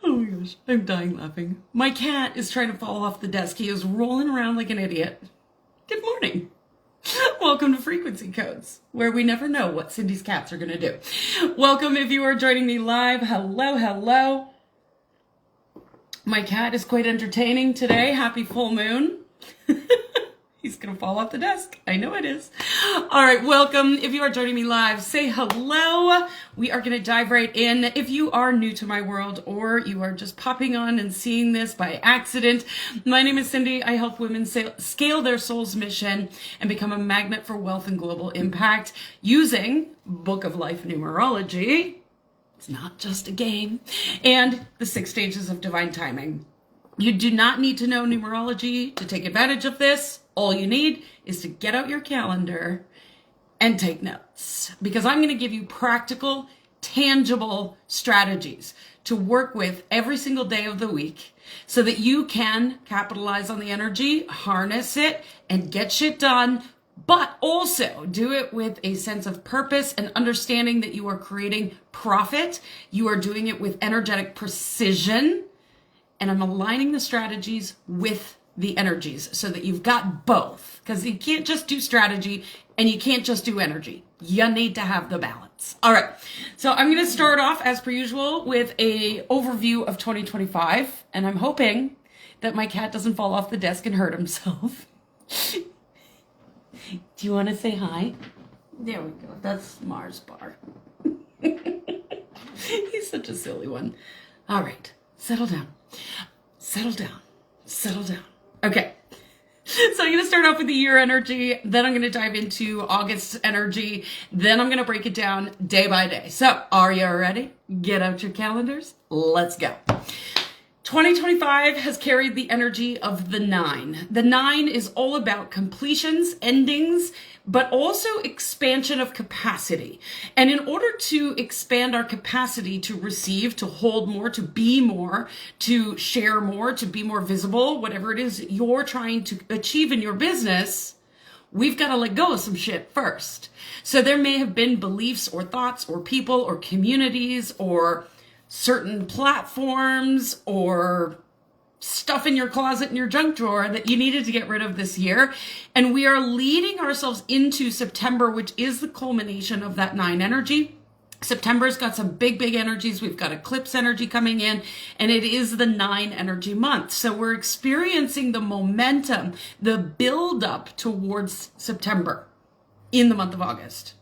Oh my gosh, I'm dying laughing. My cat is trying to fall off the desk. He is rolling around like an idiot. Good morning. Welcome to Frequency Codes, where we never know what Cindy's cats are going to do. Welcome if you are joining me live. Hello, hello. My cat is quite entertaining today. Happy full moon. He's going to fall off the desk. I know it is. All right, welcome. If you are joining me live, say hello. We are going to dive right in. If you are new to my world or you are just popping on and seeing this by accident, my name is Cindy. I help women scale their soul's mission and become a magnet for wealth and global impact using Book of Life Numerology. It's not just a game. And the 6 stages of divine timing. You do not need to know numerology to take advantage of this. All you need is to get out your calendar and take notes, because I'm going to give you practical, tangible strategies to work with every single day of the week so that you can capitalize on the energy, harness it, and get shit done, but also do it with a sense of purpose and understanding that you are creating profit. You are doing it with energetic precision. And I'm aligning the strategies with the energies so that you've got both, because you can't just do strategy and you can't just do energy. You need to have the balance. All right. So I'm going to start off as per usual with a overview of 2025. And I'm hoping that my cat doesn't fall off the desk and hurt himself. Do you want to say hi? There we go. That's Mars bar. He's such a silly one. All right. Settle down. Settle down. Settle down. Okay. So I'm going to start off with the year energy. Then I'm going to dive into August energy. Then I'm going to break it down day by day. So are you ready? Get out your calendars. Let's go. 2025 has carried the energy of the 9. The 9 is all about completions, endings, but also expansion of capacity. And in order to expand our capacity to receive, to hold more, to be more, to share more, to be more visible, whatever it is you're trying to achieve in your business, we've got to let go of some shit first. So there may have been beliefs or thoughts or people or communities or certain platforms or stuff in your closet in your junk drawer that you needed to get rid of this year. And we are leading ourselves into September, which is the culmination of that 9 energy. September's got some big energies. We've got eclipse energy coming in, and it is the 9 energy month. So we're experiencing the momentum, the build up towards September in the month of August.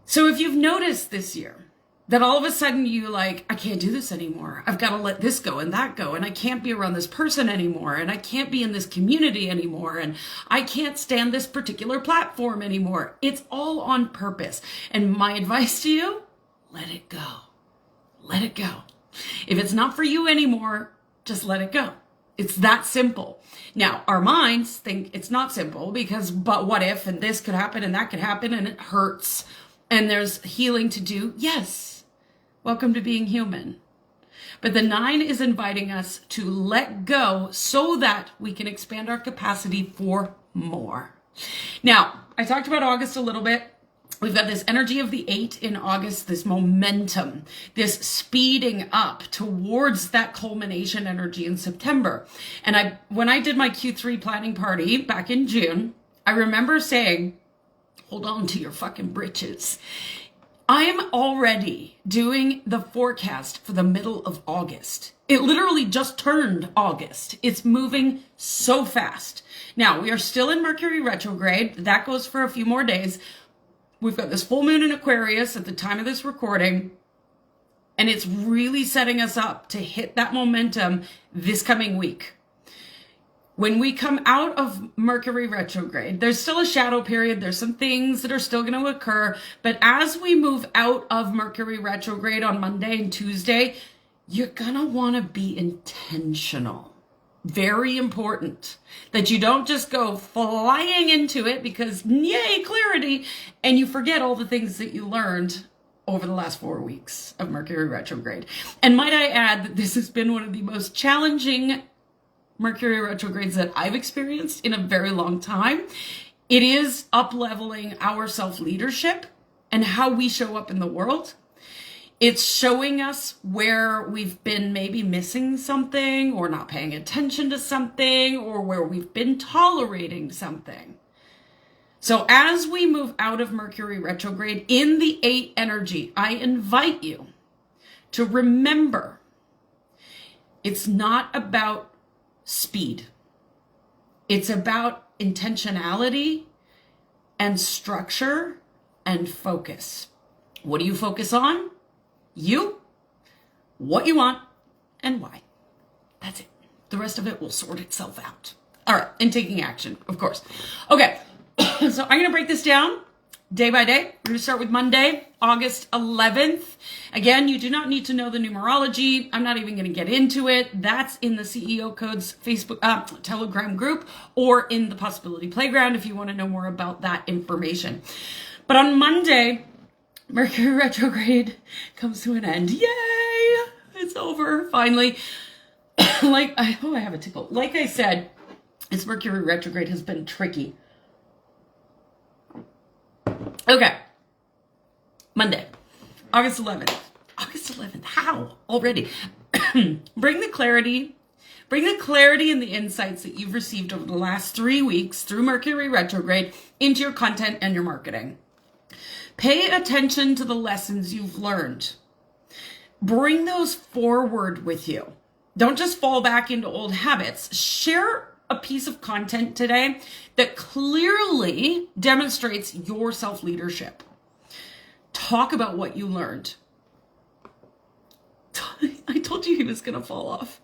So if you've noticed this year, that all of a sudden you like, I can't do this anymore. I've got to let this go and that go. And I can't be around this person anymore. And I can't be in this community anymore. And I can't stand this particular platform anymore. It's all on purpose. And my advice to you, let it go. Let it go. If it's not for you anymore, just let it go. It's that simple. Now, our minds think it's not simple because, but what if, and this could happen and that could happen and it hurts and there's healing to do. Yes. Welcome to being human. But the 9 is inviting us to let go so that we can expand our capacity for more. Now, I talked about August a little bit. We've got this energy of the 8 in August, this momentum, this speeding up towards that culmination energy in September. And when I did my Q3 planning party back in June, I remember saying, hold on to your fucking britches. I am already doing the forecast for the middle of August. It literally just turned August. It's moving so fast. Now, we are still in Mercury retrograde. That goes for a few more days. We've got this full moon in Aquarius at the time of this recording, and it's really setting us up to hit that momentum this coming week. When we come out of Mercury retrograde, there's still a shadow period. There's some things that are still going to occur. But as we move out of Mercury retrograde on Monday and Tuesday, you're going to want to be intentional. Very important that you don't just go flying into it because yay, clarity, and you forget all the things that you learned over the last 4 weeks of Mercury retrograde. And might I add that this has been one of the most challenging Mercury retrogrades that I've experienced in a very long time. It is up-leveling our self-leadership and how we show up in the world. It's showing us where we've been maybe missing something or not paying attention to something or where we've been tolerating something. So as we move out of Mercury retrograde in the 8 energy, I invite you to remember it's not about speed. It's about intentionality and structure and focus. What do you focus on? You, what you want, and why. That's it. The rest of it will sort itself out. All right, and taking action, of course. Okay, so I'm going to break this down day by day. We're going to start with Monday, August 11th. Again, you do not need to know the numerology. I'm not even going to get into it. That's in the CEO Codes Facebook, Telegram group, or in the Possibility Playground if you want to know more about that information. But on Monday, Mercury retrograde comes to an end. Yay! It's over, finally. I have a tickle. Like I said, this Mercury retrograde has been tricky. Okay. Monday, August 11th. August 11th. How? Already. Bring the clarity and the insights that you've received over the last 3 weeks through Mercury retrograde into your content and your marketing. Pay attention to the lessons you've learned. Bring those forward with you. Don't just fall back into old habits. Share a piece of content today that clearly demonstrates your self-leadership. Talk about what you learned. I told you he was going to fall off.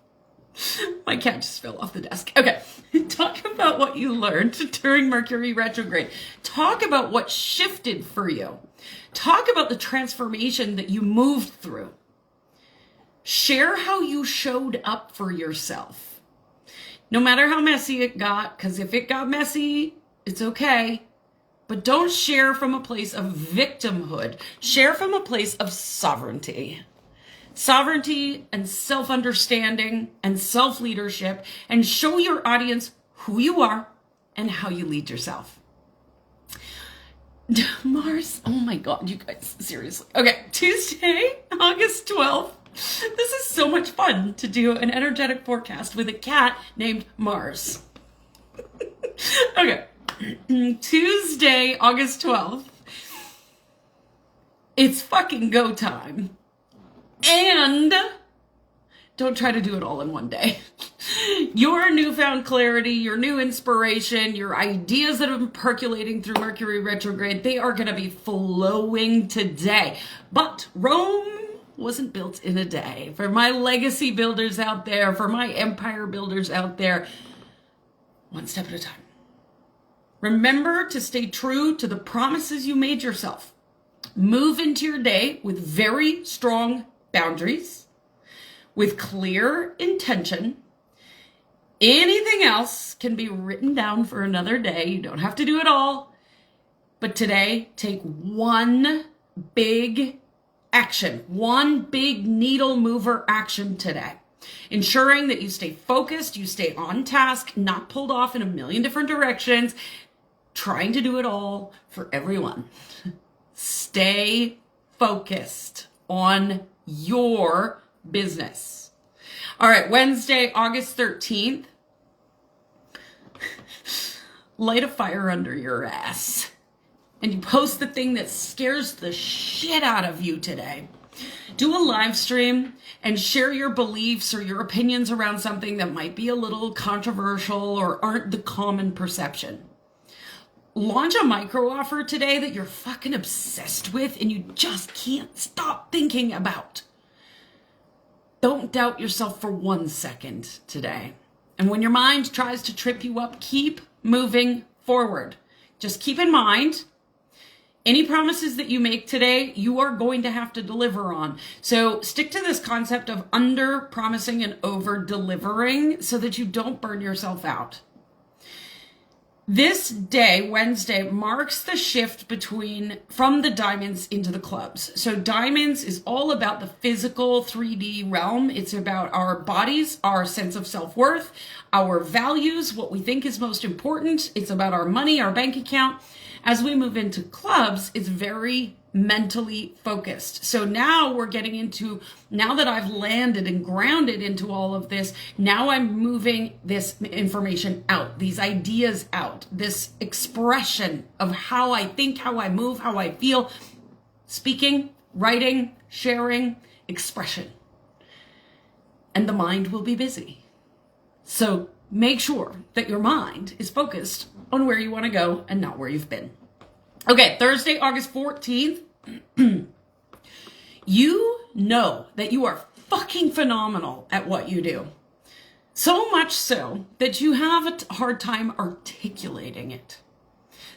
My cat just fell off the desk. Okay. Talk about what you learned during Mercury retrograde. Talk about what shifted for you. Talk about the transformation that you moved through. Share how you showed up for yourself. No matter how messy it got, because if it got messy, it's okay. But don't share from a place of victimhood. Share from a place of sovereignty. Sovereignty and self-understanding and self-leadership, and show your audience who you are and how you lead yourself. Mars, oh my God, you guys, seriously. Okay, Tuesday, August 12th. This is so much fun to do an energetic forecast with a cat named Mars. Okay, Tuesday, August 12th. It's fucking go time. And don't try to do it all in one day. Your newfound clarity, your new inspiration, your ideas that have been percolating through Mercury retrograde, they are going to be flowing today. But Rome wasn't built in a day. For my legacy builders out there, for my empire builders out there, one step at a time. Remember to stay true to the promises you made yourself. Move into your day with very strong boundaries, with clear intention. Anything else can be written down for another day. You don't have to do it all. But today, take one big action, one big needle mover action today. Ensuring that you stay focused, you stay on task, not pulled off in a million different directions, trying to do it all for everyone. Stay focused on your business. All right, Wednesday, August 13th. Light a fire under your ass. And you post the thing that scares the shit out of you today. Do a live stream and share your beliefs or your opinions around something that might be a little controversial or aren't the common perception. Launch a micro offer today that you're fucking obsessed with and you just can't stop thinking about. Don't doubt yourself for 1 second today. And when your mind tries to trip you up, keep moving forward. Just keep in mind, any promises that you make today, you are going to have to deliver on. So stick to this concept of under promising and over delivering so that you don't burn yourself out. This day, Wednesday, marks the shift from the diamonds into the clubs. So diamonds is all about the physical 3D realm. It's about our bodies, our sense of self-worth, our values, what we think is most important. It's about our money, our bank account. As we move into clubs, it's very mentally focused. So now we're getting into, now that I've landed and grounded into all of this, now I'm moving this information out, these ideas out, this expression of how I think, how I move, how I feel, speaking, writing, sharing, expression. And the mind will be busy. So make sure that your mind is focused on where you want to go and not where you've been. Okay, Thursday, August 14th. You know that you are fucking phenomenal at what you do. So much so that you have a hard time articulating it.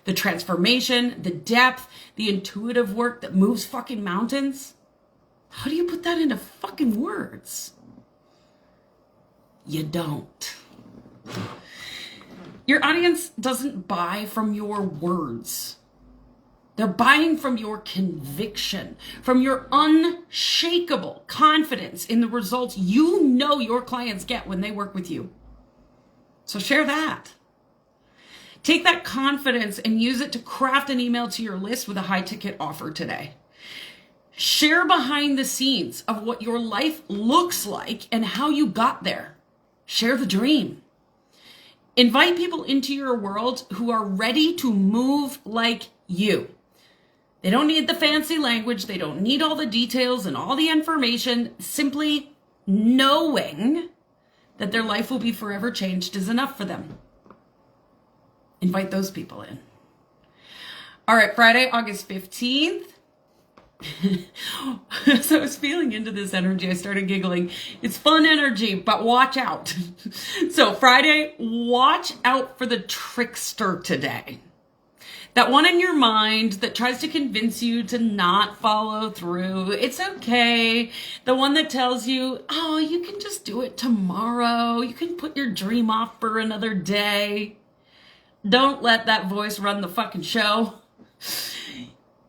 The transformation, the depth, the intuitive work that moves fucking mountains. How do you put that into fucking words? You don't. Your audience doesn't buy from your words. They're buying from your conviction, from your unshakable confidence in the results you know your clients get when they work with you. So share that. Take that confidence and use it to craft an email to your list with a high ticket offer today. Share behind the scenes of what your life looks like and how you got there. Share the dream. Invite people into your world who are ready to move like you. They don't need the fancy language. They don't need all the details and all the information. Simply knowing that their life will be forever changed is enough for them. Invite those people in. All right, Friday, August 15th. So I was feeling into this energy. I started giggling. It's fun energy, but watch out. So Friday, watch out for the trickster today. That one in your mind that tries to convince you to not follow through. It's okay. The one that tells you, oh, you can just do it tomorrow. You can put your dream off for another day. Don't let that voice run the fucking show.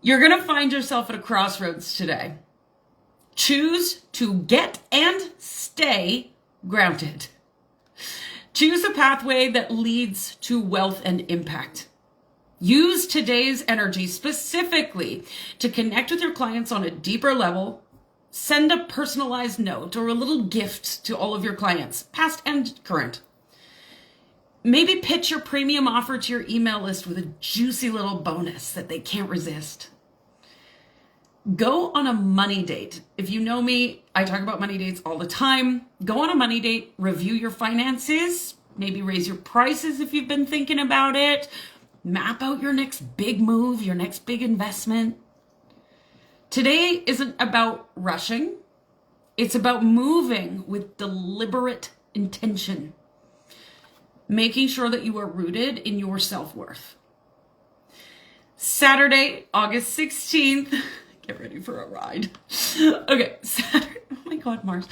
You're going to find yourself at a crossroads today. Choose to get and stay grounded. Choose a pathway that leads to wealth and impact. Use today's energy specifically to connect with your clients on a deeper level. Send a personalized note or a little gift to all of your clients, past and current. Maybe pitch your premium offer to your email list with a juicy little bonus that they can't resist. Go on a money date. If you know me, I talk about money dates all the time. Go on a money date, review your finances, maybe raise your prices if you've been thinking about it. Map out your next big move, your next big investment. Today isn't about rushing. It's about moving with deliberate intention. Making sure that you are rooted in your self-worth. Saturday, August 16th. Get ready for a ride. Okay, Saturday. Oh my God, Mars.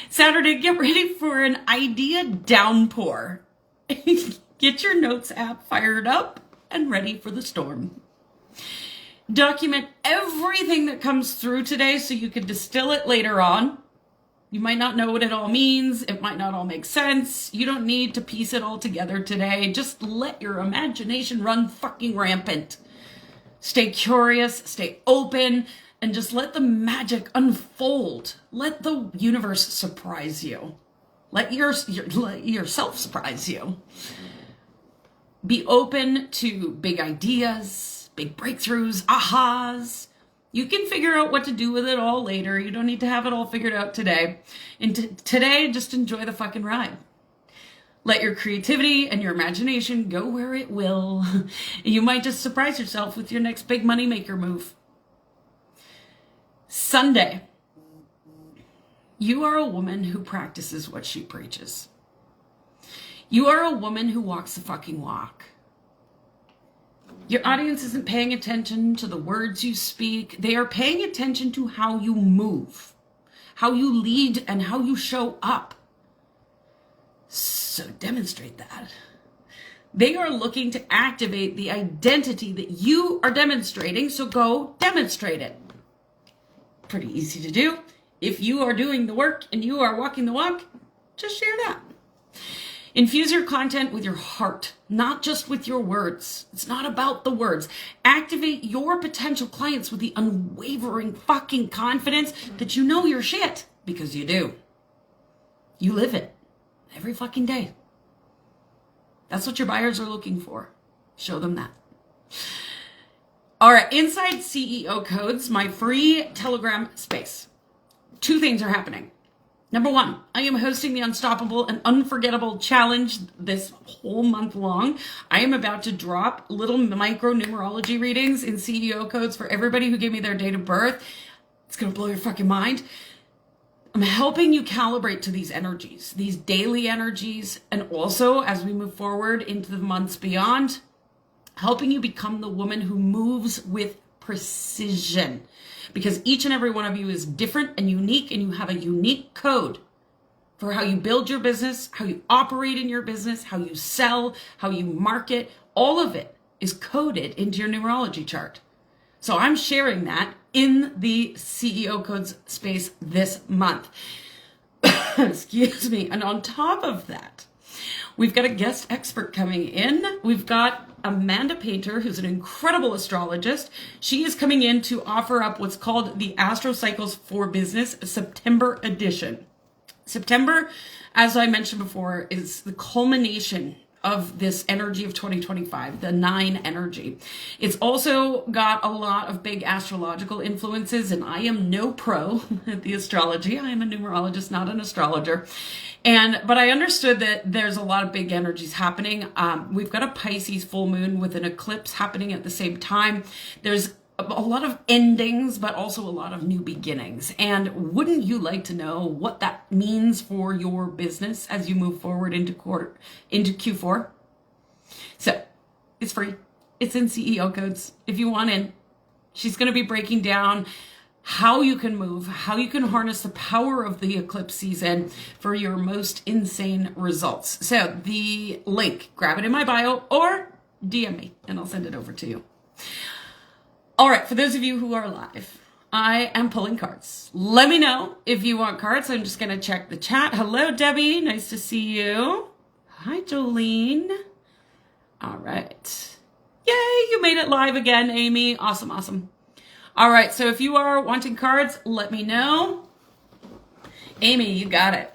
Saturday, get ready for an idea downpour. Get your notes app fired up and ready for the storm. Document everything that comes through today so you can distill it later on. You might not know what it all means. It might not all make sense. You don't need to piece it all together today. Just let your imagination run fucking rampant. Stay curious, stay open, and just let the magic unfold. Let the universe surprise you. Let yourself surprise you. Be open to big ideas, big breakthroughs, ahas. You can figure out what to do with it all later. You don't need to have it all figured out today. And today, just enjoy the fucking ride. Let your creativity and your imagination go where it will. You might just surprise yourself with your next big moneymaker move. Sunday. You are a woman who practices what she preaches. You are a woman who walks the fucking walk. Your audience isn't paying attention to the words you speak. They are paying attention to how you move, how you lead, and how you show up. So demonstrate that. They are looking to activate the identity that you are demonstrating, so go demonstrate it. Pretty easy to do. If you are doing the work and you are walking the walk, just share that. Infuse your content with your heart, not just with your words. It's not about the words. Activate your potential clients with the unwavering fucking confidence that you know your shit, because you do. You live it every fucking day. That's what your buyers are looking for. Show them that. All right, inside CEO Codes, my free Telegram space. 2 things are happening. Number 1, I am hosting the Unstoppable and Unforgettable Challenge this whole month long. I am about to drop little micro numerology readings in CEO Codes for everybody who gave me their date of birth. It's going to blow your fucking mind. I'm helping you calibrate to these energies, these daily energies, and also as we move forward into the months beyond, helping you become the woman who moves with precision. Because each and every one of you is different and unique, and you have a unique code for how you build your business, how you operate in your business, how you sell, how you market. All of it is coded into your numerology chart. So I'm sharing that in the CEO Codes space this month. Excuse me. And on top of that, we've got a guest expert coming in. We've got Amanda Painter, who's an incredible astrologist. She is coming in to offer up what's called the Astro Cycles for Business September edition. September, as I mentioned before, is the culmination of this energy of 2025, the 9 energy. It's also got a lot of big astrological influences, and I am no pro at the astrology. I am a numerologist, not an astrologer. But I understood that there's a lot of big energies happening. We've got a Pisces full moon with an eclipse happening at the same time. There's a lot of endings, but also a lot of new beginnings. And wouldn't you like to know what that means for your business as you move forward into Q4? So it's free. It's in CEO Codes. If you want in, she's going to be breaking down how you can move, how you can harness the power of the eclipse season for your most insane results. So the link, grab it in my bio or DM me and I'll send it over to you. All right, for those of you who are live, I am pulling cards. Let me know if you want cards. I'm just going to check the chat. Hello, Debbie. Nice to see you. Hi, Jolene. All right. Yay, you made it live again, Amy. Awesome, awesome. All right, so if you are wanting cards, let me know. Amy, you got it.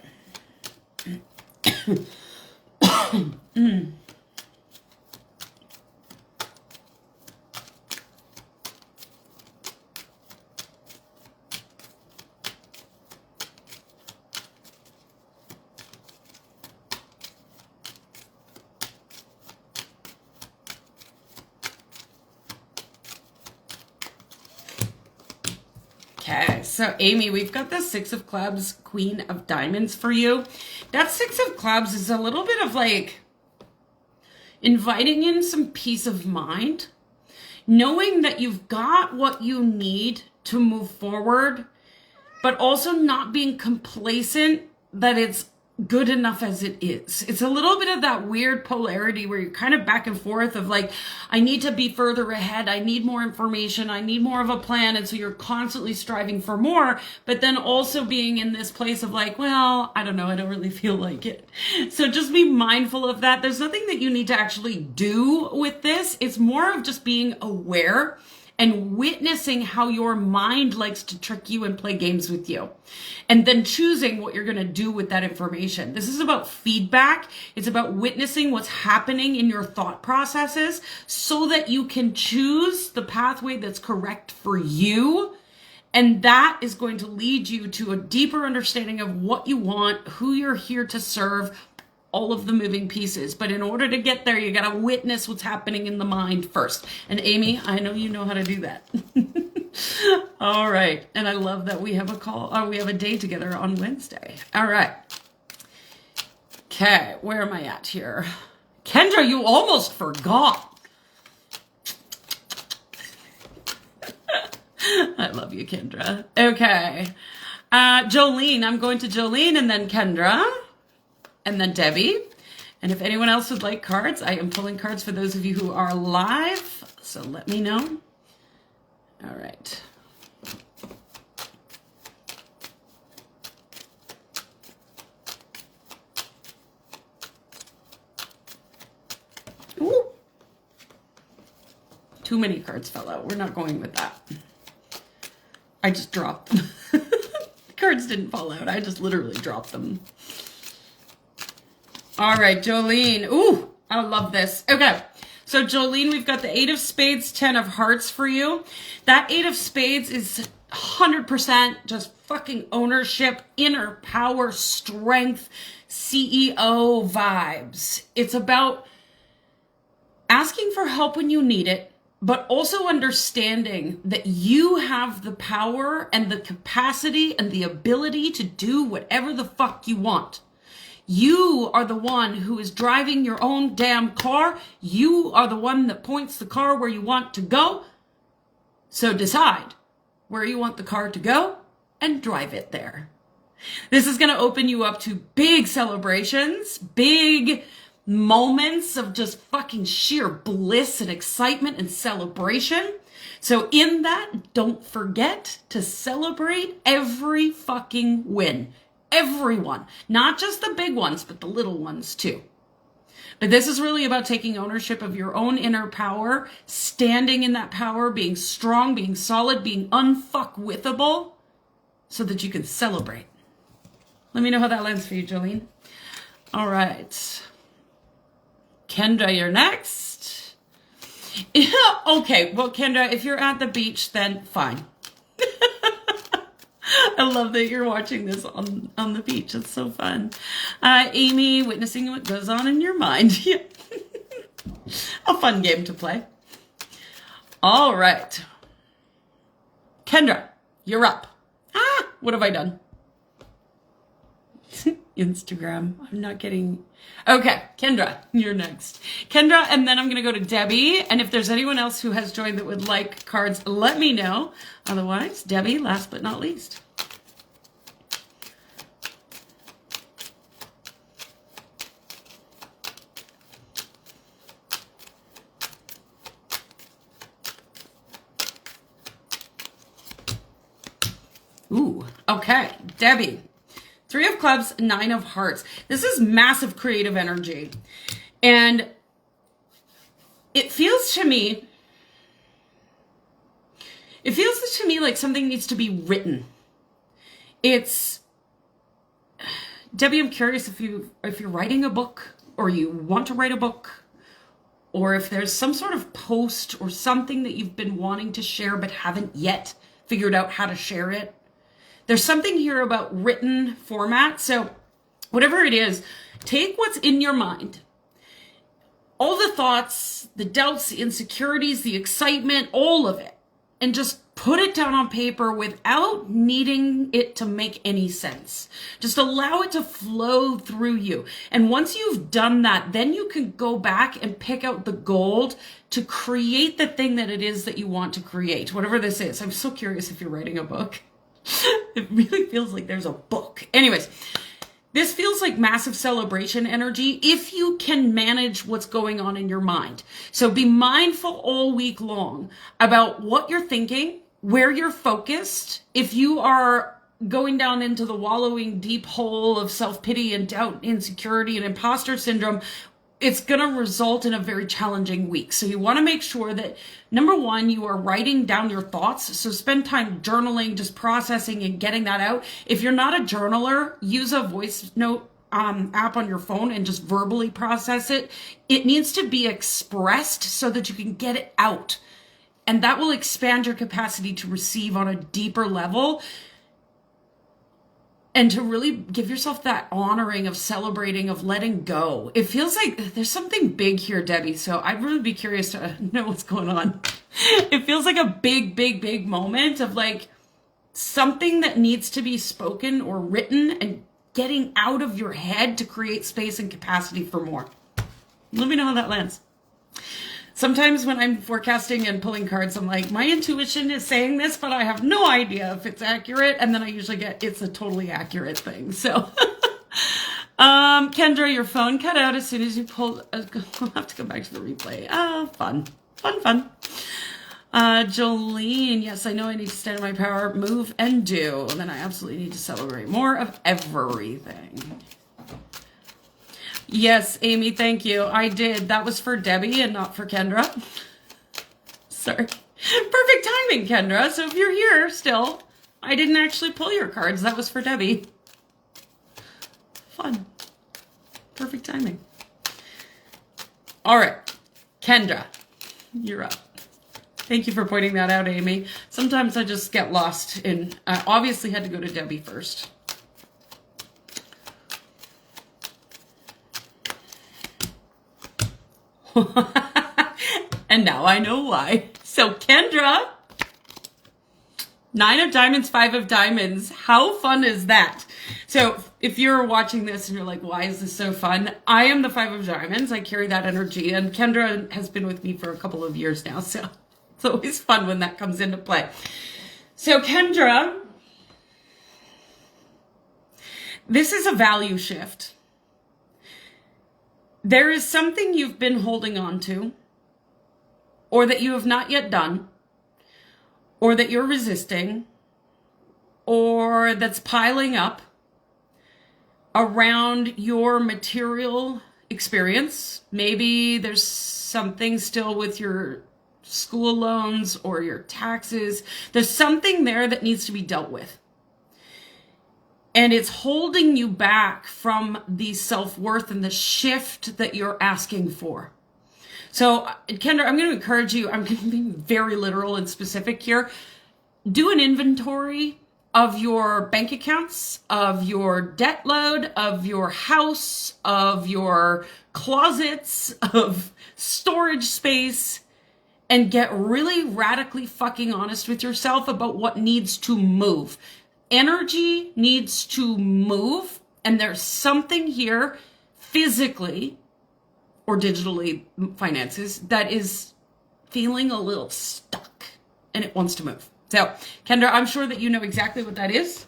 Okay, so Amy, we've got the 6 of Clubs, Queen of Diamonds for you. That 6 of Clubs is a little bit of like inviting in some peace of mind, knowing that you've got what you need to move forward, but also not being complacent that it's good enough as it is. It's a little bit of that weird polarity where you're kind of back and forth of like, I need to be further ahead. I need more information. I need more of a plan. And so you're constantly striving for more, but then also being in this place of like, well, I don't know. I don't really feel like it. So just be mindful of that. There's nothing that you need to actually do with this. It's more of just being aware and witnessing how your mind likes to trick you and play games with you. And then choosing what you're going to do with that information. This is about feedback. It's about witnessing what's happening in your thought processes so that you can choose the pathway that's correct for you. And that is going to lead you to a deeper understanding of what you want, who you're here to serve, all of the moving pieces. But in order to get there, you got to witness what's happening in the mind first. And Amy, I know you know how to do that. All right. And I love that we have a call, or we have a day together on Wednesday. All right. Okay. Where am I at here? Kendra, you almost forgot. I love you, Kendra. Okay. Jolene, I'm going to Jolene and then Kendra. And then Debbie. And if anyone else would like cards, I am pulling cards for those of you who are live. So let me know. All right. Too many cards fell out. We're not going with that. I just dropped them. The cards didn't fall out. I just literally dropped them. All right, Jolene. Ooh, I love this. Okay. So Jolene, we've got the 8 of Spades, 10 of Hearts for you. That 8 of Spades is 100% just fucking ownership, inner power, strength, CEO vibes. It's about asking for help when you need it, but also understanding that you have the power and the capacity and the ability to do whatever the fuck you want. You are the one who is driving your own damn car. You are the one that points the car where you want to go. So decide where you want the car to go and drive it there. This is going to open you up to big celebrations, big moments of just fucking sheer bliss and excitement and celebration. So in that, don't forget to celebrate every fucking win. Everyone, not just the big ones, but the little ones too. But this is really about taking ownership of your own inner power, standing in that power, being strong, being solid, being unfuckwithable, so that you can celebrate. Let me know how that lands for you, Jolene. All right. Kendra, you're next. Okay, well, Kendra, if you're at the beach, then fine. I love that you're watching this on the beach. It's so fun. Amy, witnessing what goes on in your mind. A fun game to play. All right. Kendra, you're up. What have I done? Instagram. I'm not getting... Okay, Kendra, you're next. Kendra, and then I'm going to go to Debbie. And if there's anyone else who has joined that would like cards, let me know. Otherwise, Debbie, last but not least. Ooh, okay, Debbie. 3 of Clubs, 9 of Hearts. This is massive creative energy. And it feels to me like something needs to be written. It's, Debbie, I'm curious if you're writing a book, or you want to write a book, or if there's some sort of post or something that you've been wanting to share but haven't yet figured out how to share it. There's something here about written format. So whatever it is, take what's in your mind. All the thoughts, the doubts, the insecurities, the excitement, all of it. And just put it down on paper without needing it to make any sense. Just allow it to flow through you. And once you've done that, then you can go back and pick out the gold to create the thing that it is that you want to create, whatever this is. I'm so curious if you're writing a book. It really feels like there's a book. Anyways, this feels like massive celebration energy if you can manage what's going on in your mind. So be mindful all week long about what you're thinking, where you're focused. If you are going down into the wallowing deep hole of self-pity and doubt, insecurity, and imposter syndrome, it's going to result in a very challenging week. So you want to make sure that, number one, you are writing down your thoughts. So spend time journaling, just processing and getting that out. If you're not a journaler, use a voice note app on your phone and just verbally process it. It needs to be expressed so that you can get it out. And that will expand your capacity to receive on a deeper level. And to really give yourself that honoring of celebrating, of letting go. It feels like there's something big here, Debbie. So I'd really be curious to know what's going on. It feels like a big, big, big moment of like something that needs to be spoken or written and getting out of your head to create space and capacity for more. Let me know how that lands. Sometimes when I'm forecasting and pulling cards, I'm like, my intuition is saying this, but I have no idea if it's accurate. And then I usually get, it's a totally accurate thing. So, Kendra, your phone cut out as soon as you pulled, I'll have to go back to the replay. Fun. Jolene, yes, I know I need to stand in my power, move and do. And then I absolutely need to celebrate more of everything. Yes, Amy, thank you. I did. That was for Debbie and not for Kendra. timing, Kendra. So if you're here still, I didn't actually pull your cards. That was for Debbie. Fun. Perfect timing. All right, Kendra, you're up. Thank you for pointing that out, Amy. Sometimes I just get lost in, I obviously had to go to Debbie first. And now I know why. So Kendra, 9 of diamonds, 5 of diamonds. How fun is that? So if you're watching this and you're like, why is this so fun? I am the 5 of diamonds. I carry that energy. And Kendra has been with me for a couple of years now. So it's always fun when that comes into play. So Kendra, this is a value shift. There is something you've been holding on to, or that you have not yet done, or that you're resisting, or that's piling up around your material experience. Maybe there's something still with your school loans or your taxes. There's something there that needs to be dealt with. And it's holding you back from the self-worth and the shift that you're asking for. So, Kendra, I'm going to encourage you. I'm going to be very literal and specific here. Do an inventory of your bank accounts, of your debt load, of your house, of your closets, of storage space, and get really radically fucking honest with yourself about what needs to move. Energy needs to move, and there's something here physically or digitally, finances, that is feeling a little stuck and it wants to move. So, Kendra, I'm sure that you know exactly what that is,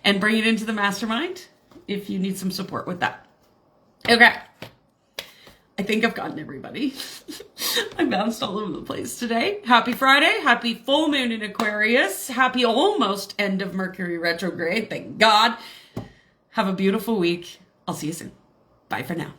and bring it into the mastermind if you need some support with that. Okay. I think I've gotten everybody. I bounced all over the place today. Happy Friday. Happy full moon in Aquarius. Happy almost end of Mercury retrograde. Thank God. Have a beautiful week. I'll see you soon. Bye for now.